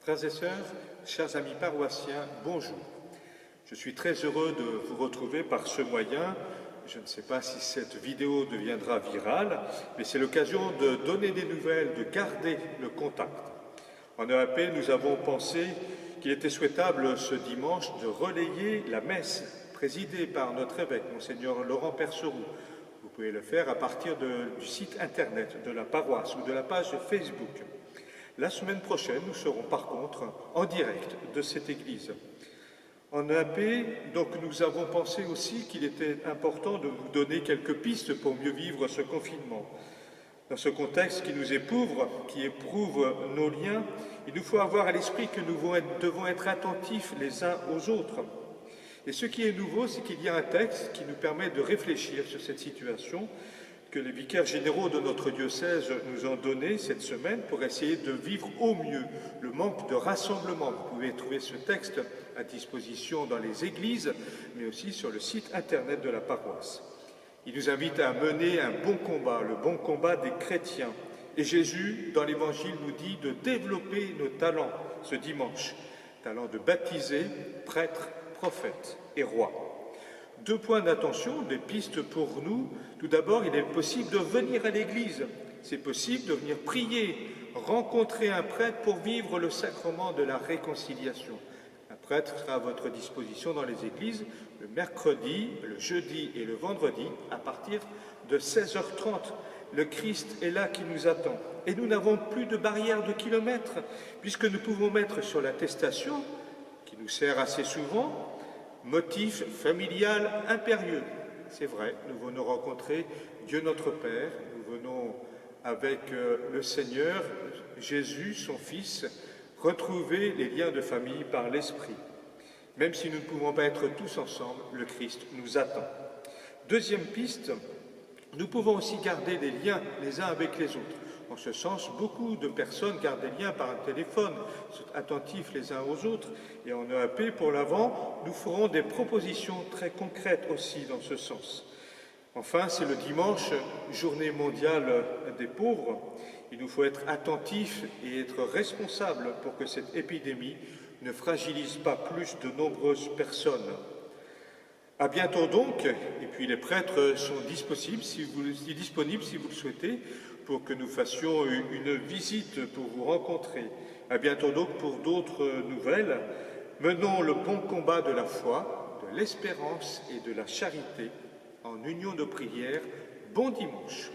Frères et sœurs, chers amis paroissiens, bonjour. Je suis très heureux de vous retrouver par ce moyen. Je ne sais pas si cette vidéo deviendra virale, mais c'est l'occasion de donner des nouvelles, de garder le contact. En EAP, nous avons pensé qu'il était souhaitable ce dimanche de relayer la messe présidée par notre évêque, Monseigneur Laurent Perceroux. Vous pouvez le faire à partir du site internet de la paroisse ou de la page Facebook. La semaine prochaine, nous serons par contre en direct de cette église. En EAP, donc, nous avons pensé aussi qu'il était important de vous donner quelques pistes pour mieux vivre ce confinement. Dans ce contexte qui nous éprouve, qui éprouve nos liens, il nous faut avoir à l'esprit que nous devons être attentifs les uns aux autres. Et ce qui est nouveau, c'est qu'il y a un texte qui nous permet de réfléchir sur cette situation que les vicaires généraux de notre diocèse nous ont donné cette semaine pour essayer de vivre au mieux le manque de rassemblement. Vous pouvez trouver ce texte à disposition dans les églises, mais aussi sur le site internet de la paroisse. Il nous invite à mener un bon combat, le bon combat des chrétiens. Et Jésus, dans l'Évangile, nous dit de développer nos talents ce dimanche. Talent de baptiser, prêtre, prophète et roi. 2 points d'attention, des pistes pour nous. Tout d'abord, il est possible de venir à l'église. C'est possible de venir prier, rencontrer un prêtre pour vivre le sacrement de la réconciliation. Un prêtre sera à votre disposition dans les églises le mercredi, le jeudi et le vendredi à partir de 16h30. Le Christ est là qui nous attend. Et nous n'avons plus de barrière de kilomètres puisque nous pouvons mettre sur l'attestation, qui nous sert assez souvent, motif familial impérieux. C'est vrai, nous venons rencontrer Dieu notre Père, nous venons avec le Seigneur, Jésus, son Fils, retrouver les liens de famille par l'Esprit. Même si nous ne pouvons pas être tous ensemble, le Christ nous attend. Deuxième piste, nous pouvons aussi garder des liens les uns avec les autres. En ce sens, beaucoup de personnes gardent des liens par un téléphone, sont attentifs les uns aux autres. Et en EAP, pour l'Avent, nous ferons des propositions très concrètes aussi dans ce sens. Enfin, c'est le dimanche, journée mondiale des pauvres. Il nous faut être attentifs et être responsables pour que cette épidémie ne fragilise pas plus de nombreuses personnes. À bientôt donc, et puis les prêtres sont disponibles si vous le souhaitez, pour que nous fassions une visite pour vous rencontrer. À bientôt donc pour d'autres nouvelles. Menons le bon combat de la foi, de l'espérance et de la charité en union de prière. Bon dimanche.